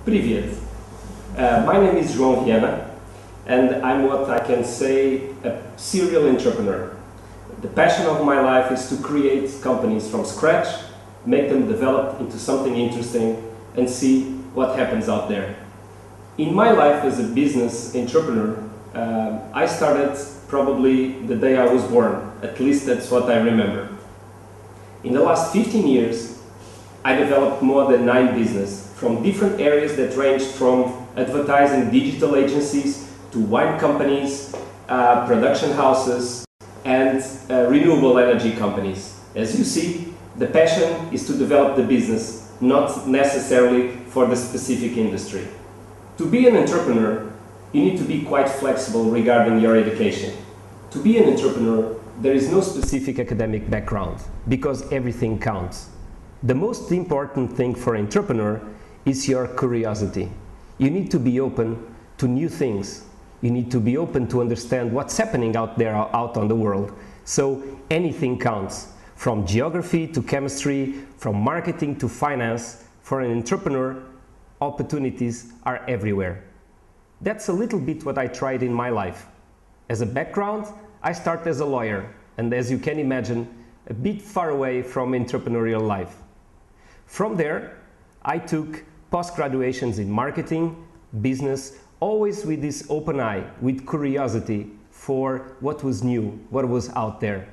Привет. My name is João Viana, and I'm what I can say a serial entrepreneur. The passion of my life is to create companies from scratch, make them develop into something interesting, and see what happens out there. In my life as a business entrepreneur, I started probably the day I was born. At least that's what I remember. In the last 15 years, I developed more than 9 businesses from different areas that ranged from advertising digital agencies to wine companies, production houses, and renewable energy companies. As you see, the passion is to develop the business, not necessarily for the specific industry. To be an entrepreneur, you need to be quite flexible regarding your education. To be an entrepreneur, there is no specific academic background, because everything counts. The most important thing for an entrepreneur is your curiosity. You need to be open to new things. You need to be open to understand what's happening out there, out on the world. So anything counts, from geography to chemistry, from marketing to finance. For an entrepreneur, opportunities are everywhere. That's a little bit what I tried in my life. As a background, I started as a lawyer, and as you can imagine, a bit far away from entrepreneurial life. From there, I took post-graduations in marketing, business, always with this open eye, with curiosity for what was new, what was out there.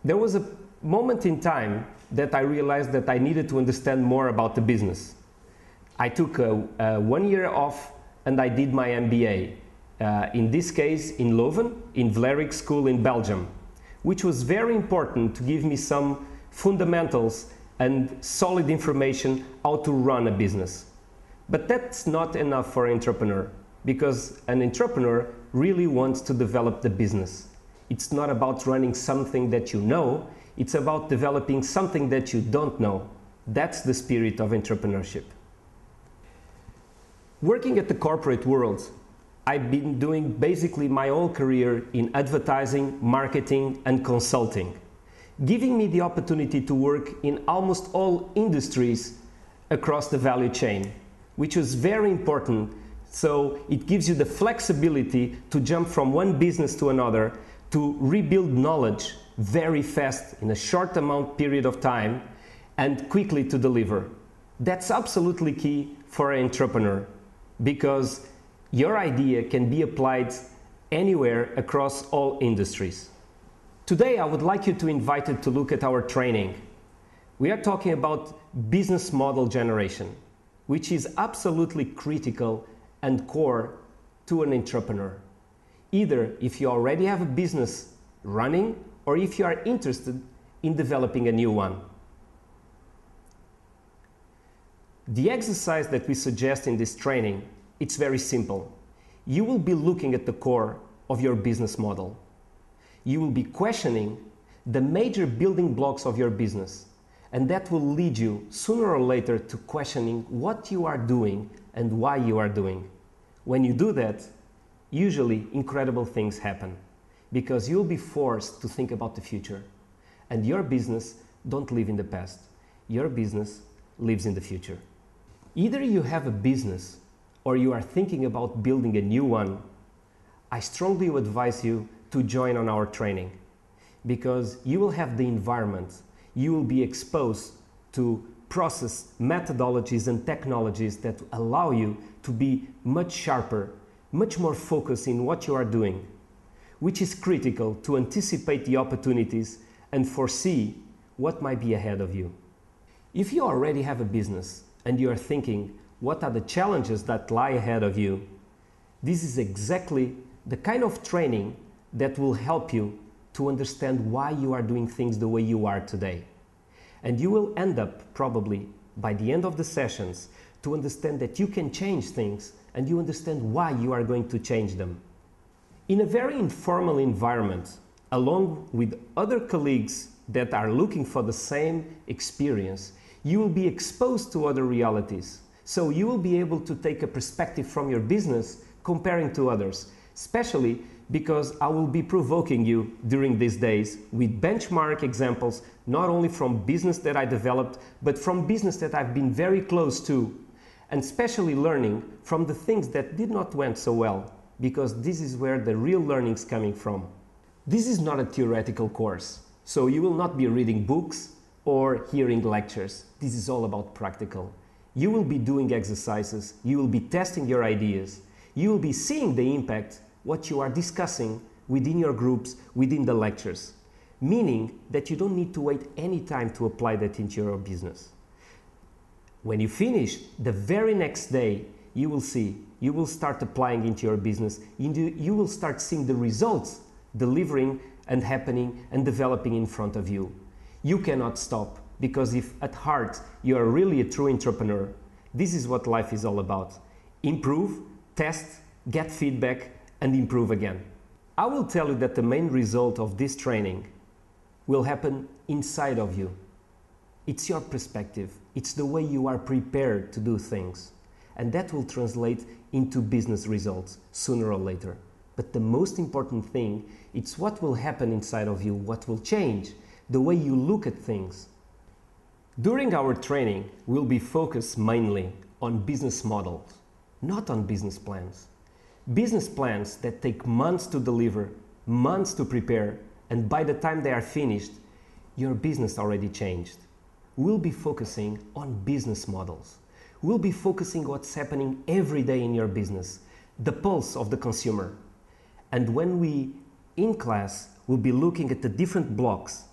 There was a moment in time that I realized that I needed to understand more about the business. I took 1 year off and I did my MBA. In this case, in Leuven, in Vlerik School in Belgium, which was very important to give me some fundamentals and solid information how to run a business. But that's not enough for an entrepreneur, because an entrepreneur really wants to develop the business. It's not about running something that you know, it's about developing something that you don't know. That's the spirit of entrepreneurship. Working at the corporate world, I've been doing basically my whole career in advertising, marketing, and consulting, giving me the opportunity to work in almost all industries across the value chain, which was very important. So it gives you the flexibility to jump from one business to another, to rebuild knowledge very fast in a short period of time, and quickly to deliver. That's absolutely key for an entrepreneur, because your idea can be applied anywhere across all industries. Today, I would like you to invite you to look at our training. We are talking about business model generation, which is absolutely critical and core to an entrepreneur. Either if you already have a business running, or if you are interested in developing a new one. The exercise that we suggest in this training, it's very simple. You will be looking at the core of your business model. You will be questioning the major building blocks of your business, and that will lead you sooner or later to questioning what you are doing and why you are doing. When you do that, usually incredible things happen, because you'll be forced to think about the future. And your business don't live in the past. Your business lives in the future. Either you have a business or you are thinking about building a new one, I strongly advise you to join on our training, because you will have the environment, you will be exposed to process methodologies and technologies that allow you to be much sharper, much more focused in what you are doing, which is critical to anticipate the opportunities and foresee what might be ahead of you. If you already have a business and you are thinking, what are the challenges that lie ahead of you? This is exactly the kind of training that will help you to understand why you are doing things the way you are today. And you will end up probably by the end of the sessions to understand that you can change things, and you understand why you are going to change them. In a very informal environment, along with other colleagues that are looking for the same experience, you will be exposed to other realities. So you will be able to take a perspective from your business comparing to others, especially because I will be provoking you during these days with benchmark examples, not only from business that I developed, but from business that I've been very close to, and especially learning from the things that did not went so well, because this is where the real learning is coming from. This is not a theoretical course, so you will not be reading books or hearing lectures. This is all about practical. You will be doing exercises, you will be testing your ideas, you will be seeing the impact what you are discussing within your groups, within the lectures, meaning that you don't need to wait any time to apply that into your business. When you finish, the very next day, you will see, you will start applying into your business, you will start seeing the results delivering and happening and developing in front of you. You cannot stop, because if at heart you are really a true entrepreneur, this is what life is all about. Improve, test, get feedback, and improve again. I will tell you that the main result of this training will happen inside of you. It's your perspective. It's the way you are prepared to do things. And that will translate into business results sooner or later. But the most important thing, it's what will happen inside of you, what will change, the way you look at things. During our training, we'll be focused mainly on business models, not on business plans. Business plans that take months to deliver, months to prepare, and by the time they are finished, your business already changed. We'll be focusing on business models. We'll be focusing what's happening every day in your business, the pulse of the consumer. And when we, in class, will be looking at the different blocks,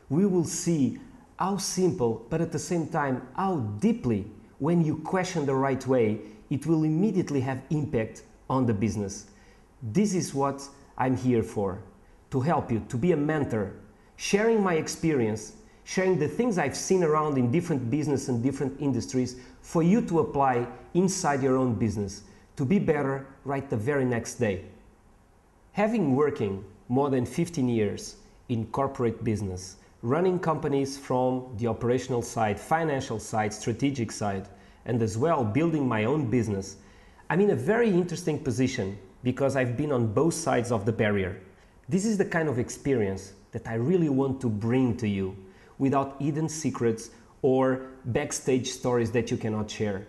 we will see how simple, but at the same time, how deeply, when you question the right way, it will immediately have impact on the business. This is what I'm here for, to help you, to be a mentor, sharing my experience, sharing the things I've seen around in different business and different industries for you to apply inside your own business, to be better right the very next day. Having working more than 15 years in corporate business, running companies from the operational side, financial side, strategic side, and as well building my own business, I'm in a very interesting position because I've been on both sides of the barrier. This is the kind of experience that I really want to bring to you without hidden secrets or backstage stories that you cannot share.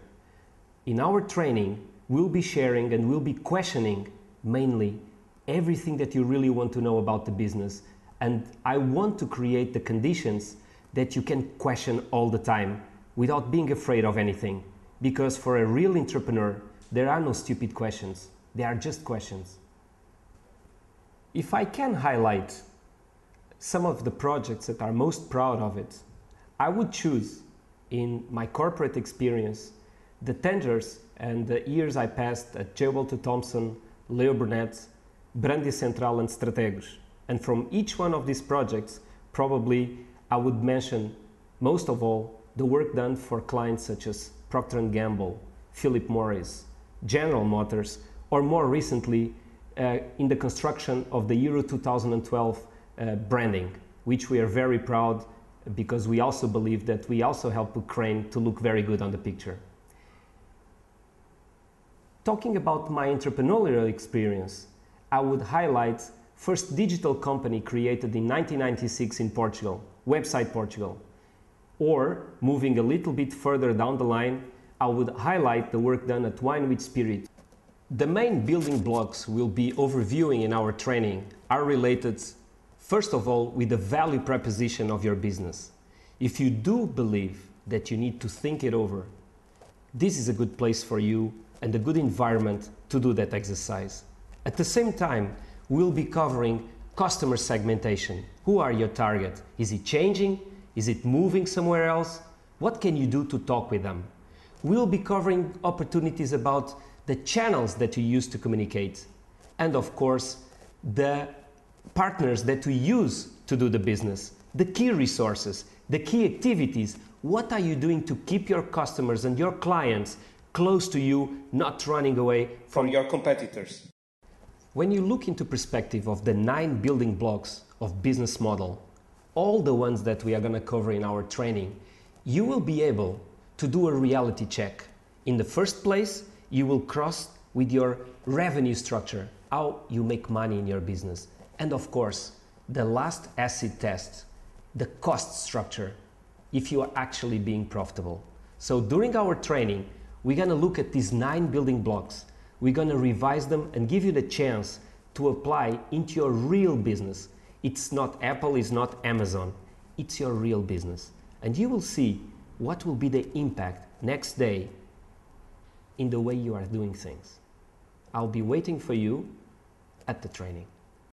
In our training, we'll be sharing and we'll be questioning mainly everything that you really want to know about the business. And I want to create the conditions that you can question all the time without being afraid of anything. Because for a real entrepreneur, there are no stupid questions. They are just questions. If I can highlight some of the projects that are most proud of it, I would choose in my corporate experience the tenders and the years I passed at J. Walter Thompson, Leo Burnett, Brandi Central and Strategos. And from each one of these projects, probably I would mention most of all the work done for clients such as Procter & Gamble, Philip Morris, General Motors, or more recently in the construction of the Euro 2012 branding, which we are very proud because we also believe that we also help Ukraine to look very good on the picture. Talking about my entrepreneurial experience, I would highlight first digital company created in 1996 in Portugal, Website Portugal. Or, moving a little bit further down the line, I would highlight the work done at Wine with Spirit. The main building blocks we'll be overviewing in our training are related, first of all, with the value proposition of your business. If you do believe that you need to think it over, this is a good place for you and a good environment to do that exercise. At the same time, we'll be covering customer segmentation. Who are your target? Is it changing? Is it moving somewhere else? What can you do to talk with them? We'll be covering opportunities about the channels that you use to communicate. And of course, the partners that we use to do the business, the key resources, the key activities. What are you doing to keep your customers and your clients close to you, not running away from your competitors? When you look into perspective of the 9 building blocks of business model, all the ones that we are going to cover in our training, you will be able to do a reality check. In the first place, you will cross with your revenue structure. how you make money in your business, and of course, the last acid test, the cost structure, if you are actually being profitable. So during our training, we're gonna look at these 9 building blocks. We're gonna revise them and give you the chance to apply into your real business. It's not Apple, it's not Amazon, it's your real business. And you will see what will be the impact next day in the way you are doing things. I'll be waiting for you at the training.